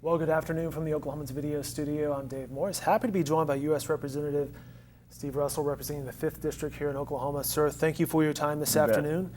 Well, good afternoon from the Oklahomans Video Studio. I'm Dave Morris. Happy to be joined by U.S. Representative Steve Russell, representing the 5th District here in Oklahoma. Sir, thank you for your time this afternoon.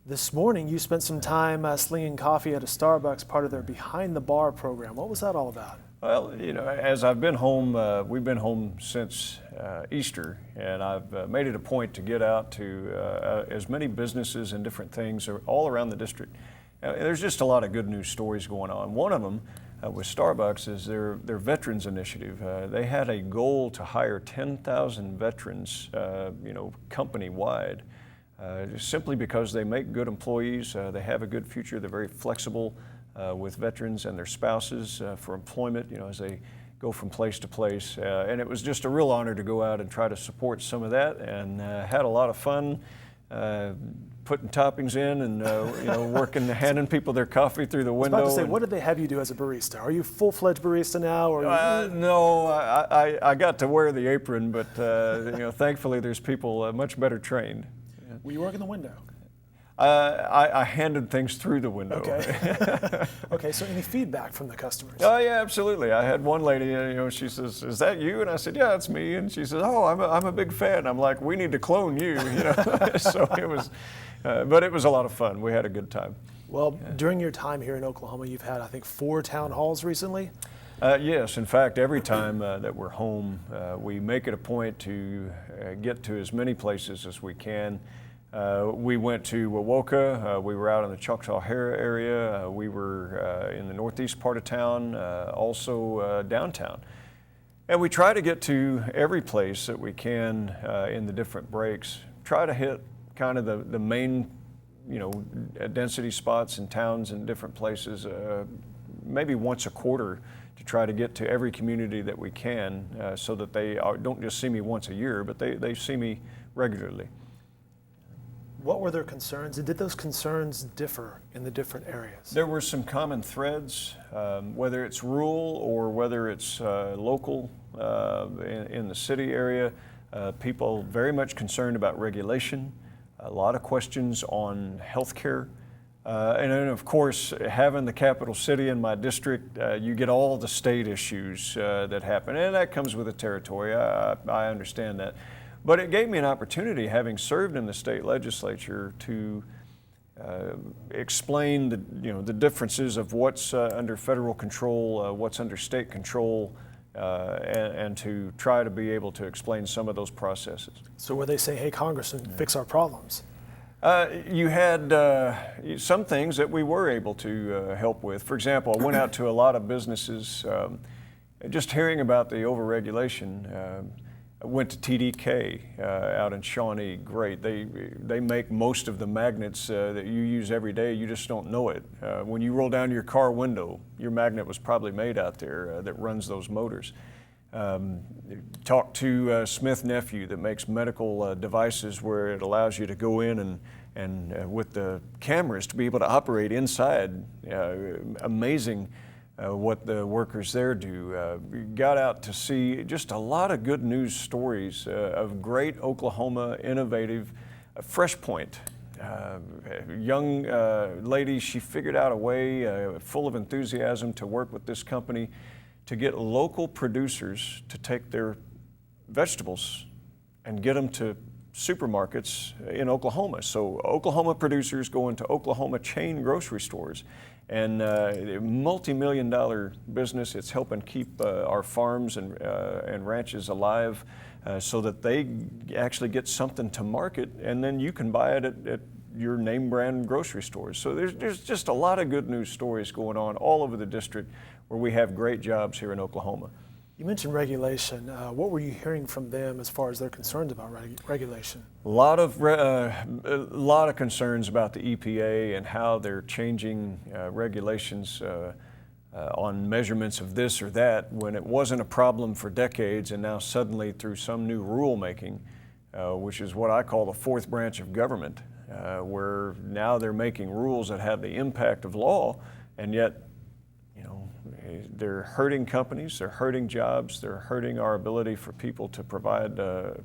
This morning, you spent some time slinging coffee at a Starbucks, part of their Behind the Bar program. What was that all about? Well, you know, as I've been home, we've been home since Easter, and I've made it a point to get out to as many businesses and different things all around the district. There's just a lot of good news stories going on. One of them with Starbucks is their Veterans Initiative. They had a goal to hire 10,000 veterans, company-wide, just simply because they make good employees, they have a good future, they're very flexible with veterans and their spouses for employment, as they go from place to place. And it was just a real honor to go out and try to support some of that, and had a lot of fun putting toppings in and working, handing people their coffee through the window. I was about to say, what did they have you do as a barista? Are you full-fledged barista now? Or no, I got to wear the apron, but thankfully there's people much better trained. Were you working the window? I handed things through the window. Okay. Okay, so any feedback from the customers? Oh yeah, absolutely. I had one lady, she says, "Is that you?" And I said, "Yeah, it's me." And she says, "Oh, I'm a big fan." I'm like, "We need to clone you," So it was, but it was a lot of fun. We had a good time. Well, during your time here in Oklahoma, you've had, I think, 4 town halls recently? Yes, in fact, every time that we're home, we make it a point to get to as many places as we can. We went to Wewoka, we were out in the Choctaw-Harrah area, we were in the northeast part of town, also downtown. And we try to get to every place that we can in the different breaks, try to hit kind of the main, density spots in towns and different places, maybe once a quarter, to try to get to every community that we can, so that they don't just see me once a year, but they see me regularly. What were their concerns, and did those concerns differ in the different areas? There were some common threads, whether it's rural or whether it's local in the city area. People very much concerned about regulation, a lot of questions on health care. And then, of course, having the capital city in my district, you get all the state issues that happen, and that comes with the territory. I understand that. But it gave me an opportunity, having served in the state legislature, to explain the differences of what's under federal control, what's under state control, and to try to be able to explain some of those processes. So where they say, "Hey, Congressman, fix our problems." You had some things that we were able to help with. For example, I went out to a lot of businesses, just hearing about the overregulation. I went to TDK out in Shawnee. Great. They make most of the magnets that you use every day. You just don't know it. When you roll down your car window, your magnet was probably made out there that runs those motors. Talked to Smith Nephew that makes medical devices where it allows you to go in and with the cameras to be able to operate inside. Amazing. What the workers there do. Got out to see just a lot of good news stories of great Oklahoma, innovative, Fresh Point. Young lady, she figured out a way full of enthusiasm to work with this company to get local producers to take their vegetables and get them to supermarkets in Oklahoma. So Oklahoma producers go into Oklahoma chain grocery stores, and multi-million-dollar business. It's helping keep our farms and ranches alive so that they actually get something to market, and then you can buy it at your name brand grocery stores. So there's just a lot of good news stories going on all over the district where we have great jobs here in Oklahoma. You mentioned regulation. What were you hearing from them as far as their concerns about regulation? A lot of concerns about the EPA and how they're changing regulations on measurements of this or that when it wasn't a problem for decades, and now suddenly through some new rulemaking, which is what I call the fourth branch of government, where now they're making rules that have the impact of law, and yet they're hurting companies, they're hurting jobs, they're hurting our ability for people to provide a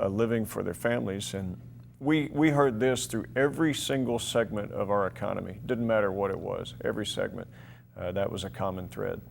living for their families. And we heard this through every single segment of our economy. Didn't matter what it was, every segment. that was a common thread.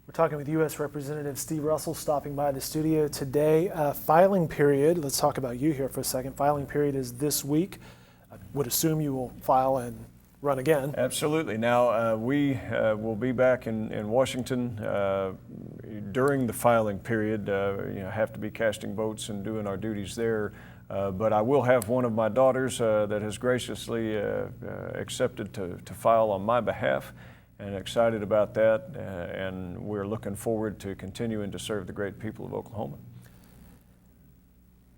We're talking with U.S. Representative Steve Russell stopping by the studio today. Filing period, let's talk about you here for a second. Filing period is this week. I would assume you will file and run again. Absolutely. Now, we will be back in Washington during the filing period. Have to be casting votes and doing our duties there. But I will have one of my daughters that has graciously accepted to file on my behalf, and excited about that. And we're looking forward to continuing to serve the great people of Oklahoma.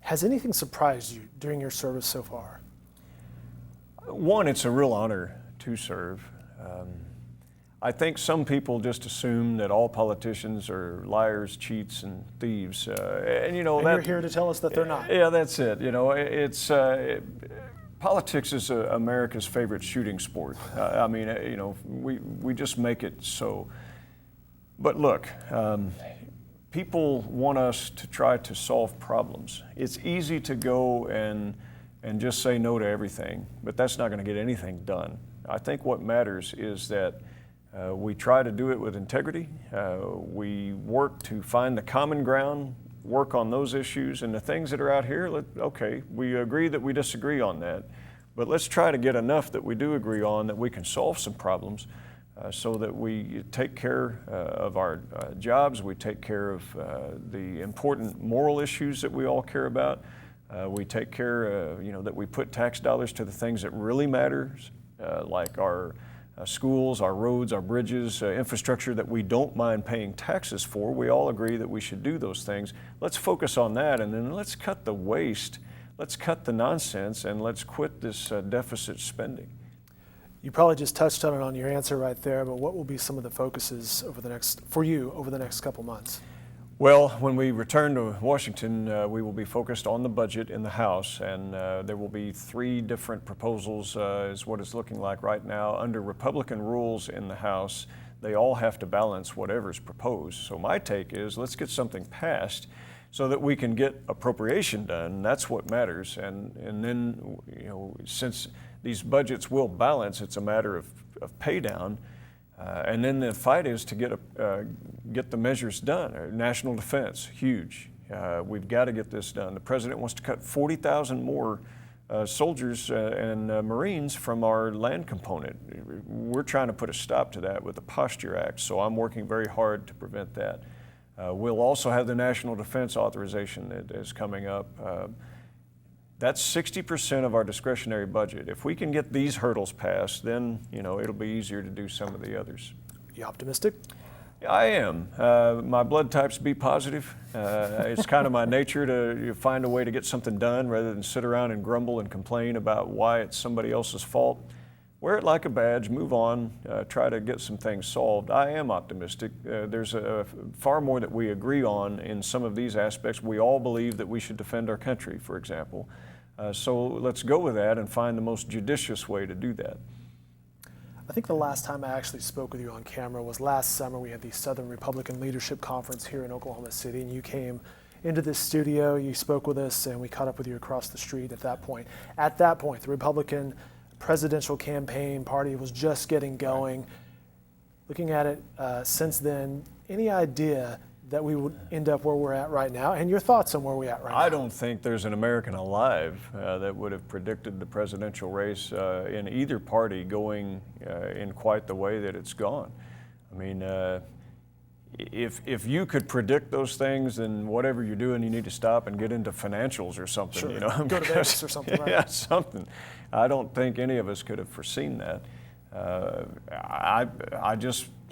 Has anything surprised you during your service so far? One, it's a real honor to serve. I think some people just assume that all politicians are liars, cheats, and thieves. And you're here to tell us that they're not. Yeah, that's it. Politics is America's favorite shooting sport. We just make it so. But look, people want us to try to solve problems. It's easy to go and just say no to everything, but that's not going to get anything done. I think what matters is that we try to do it with integrity. We work to find the common ground, work on those issues, and the things that are out here, okay, we agree that we disagree on that, but let's try to get enough that we do agree on that we can solve some problems so that we take care of our jobs, we take care of the important moral issues that we all care about. We take care, that we put tax dollars to the things that really matters, like our schools, our roads, our bridges, infrastructure that we don't mind paying taxes for. We all agree that we should do those things. Let's focus on that, and then let's cut the waste, let's cut the nonsense, and let's quit this deficit spending. You probably just touched on it on your answer right there, but what will be some of the focuses for you over the next couple months? Well, when we return to Washington, we will be focused on the budget in the House, and there will be 3 different proposals is what it's looking like right now. Under Republican rules in the House, they all have to balance whatever's proposed. So my take is let's get something passed so that we can get appropriation done. That's what matters. And then, since these budgets will balance, it's a matter of pay down. And then the fight is to get the measures done. National defense, huge. We've got to get this done. The president wants to cut 40,000 more soldiers and Marines from our land component. We're trying to put a stop to that with the Posture Act, so I'm working very hard to prevent that. We'll also have the National Defense Authorization that is coming up. That's 60% of our discretionary budget. If we can get these hurdles passed, then it'll be easier to do some of the others. You optimistic? I am. My blood type's B positive. It's kind of my nature to find a way to get something done rather than sit around and grumble and complain about why it's somebody else's fault. Wear it like a badge, move on, try to get some things solved. I am optimistic. There's far more that we agree on in some of these aspects. We all believe that we should defend our country, for example. So let's go with that and find the most judicious way to do that. I think the last time I actually spoke with you on camera was last summer. We had the Southern Republican Leadership Conference here in Oklahoma City, and you came into this studio, you spoke with us, and we caught up with you across the street at that point. At that point, the Republican presidential campaign party was just getting going. Right. Looking at it since then, any idea that we would end up where we're at right now, and your thoughts on where we're at right now? I don't think there's an American alive that would have predicted the presidential race in either party going in quite the way that it's gone. I mean, if you could predict those things, then whatever you're doing, you need to stop and get into financial or something. Sure. Go to Vegas or something. Right? Yeah, something. I don't think any of us could have foreseen that.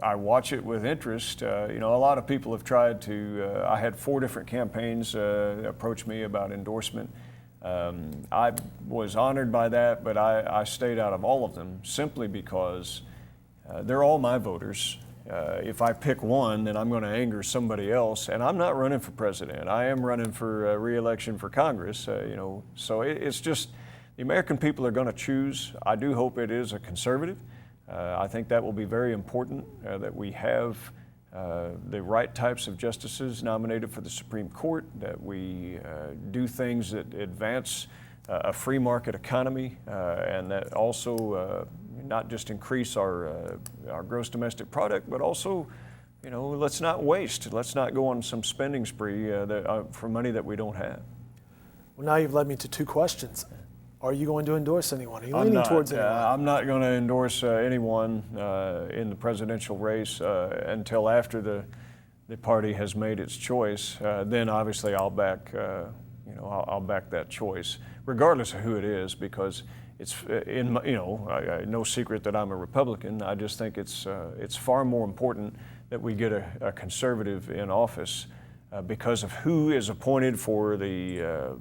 I watch it with interest. A lot of people have tried to. I had 4 different campaigns approach me about endorsement. I was honored by that, but I stayed out of all of them simply because they're all my voters. If I pick one, then I'm going to anger somebody else, and I'm not running for president. I am running for re-election for Congress. So it's just the American people are going to choose. I do hope it is a conservative. I think that will be very important, that we have the right types of justices nominated for the Supreme Court, that we do things that advance a free market economy, and that also not just increase our gross domestic product, but also, let's not waste. Let's not go on some spending spree for money that we don't have. Well, now you've led me to two questions. Are you going to endorse anyone? Are you leaning towards anyone? I'm not going to endorse anyone in the presidential race until after the party has made its choice. Then obviously I'll back I'll back that choice, regardless of who it is, because it's no secret that I'm a Republican. I just think it's far more important that we get a conservative in office because of who is appointed for the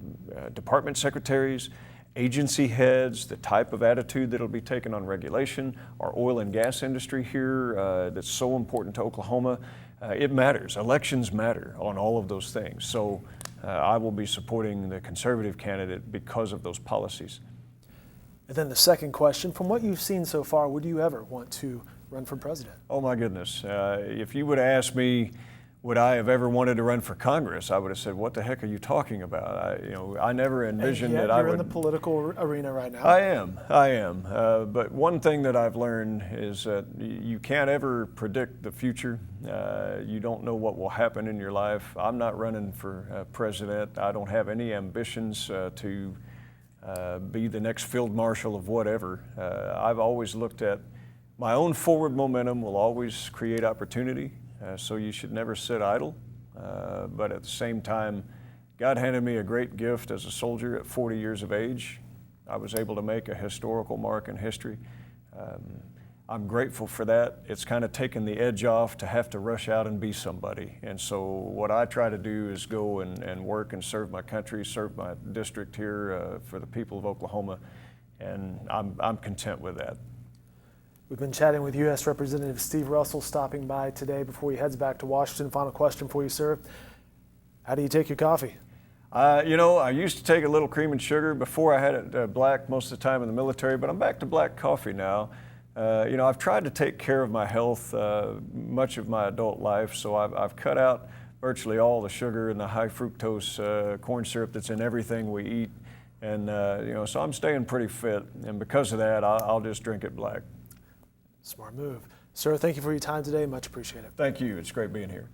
department secretaries, agency heads, the type of attitude that will be taken on regulation, our oil and gas industry here that's so important to Oklahoma. It matters. Elections matter on all of those things. So I will be supporting the conservative candidate because of those policies. And then the second question, from what you've seen so far, would you ever want to run for president? Oh my goodness. If you would have asked me, would I have ever wanted to run for Congress, I would have said, what the heck are you talking about? I never envisioned that I would. You're in the political arena right now. I am. But one thing that I've learned is that you can't ever predict the future. You don't know what will happen in your life. I'm not running for president. I don't have any ambitions to be the next field marshal of whatever. I've always looked at my own forward momentum will always create opportunity. So you should never sit idle, but at the same time, God handed me a great gift as a soldier at 40 years of age. I was able to make a historical mark in history. I'm grateful for that. It's kind of taken the edge off to have to rush out and be somebody. And so what I try to do is go and work and serve my country, serve my district here for the people of Oklahoma, and I'm content with that. We've been chatting with U.S. Representative Steve Russell, stopping by today before he heads back to Washington. Final question for you, sir. How do you take your coffee? I used to take a little cream and sugar. Before I had it black most of the time in the military, but I'm back to black coffee now. I've tried to take care of my health much of my adult life, so I've cut out virtually all the sugar and the high fructose corn syrup that's in everything we eat. And, so I'm staying pretty fit. And because of that, I'll just drink it black. Smart move. Sir, thank you for your time today. Much appreciated. Thank you. It's great being here.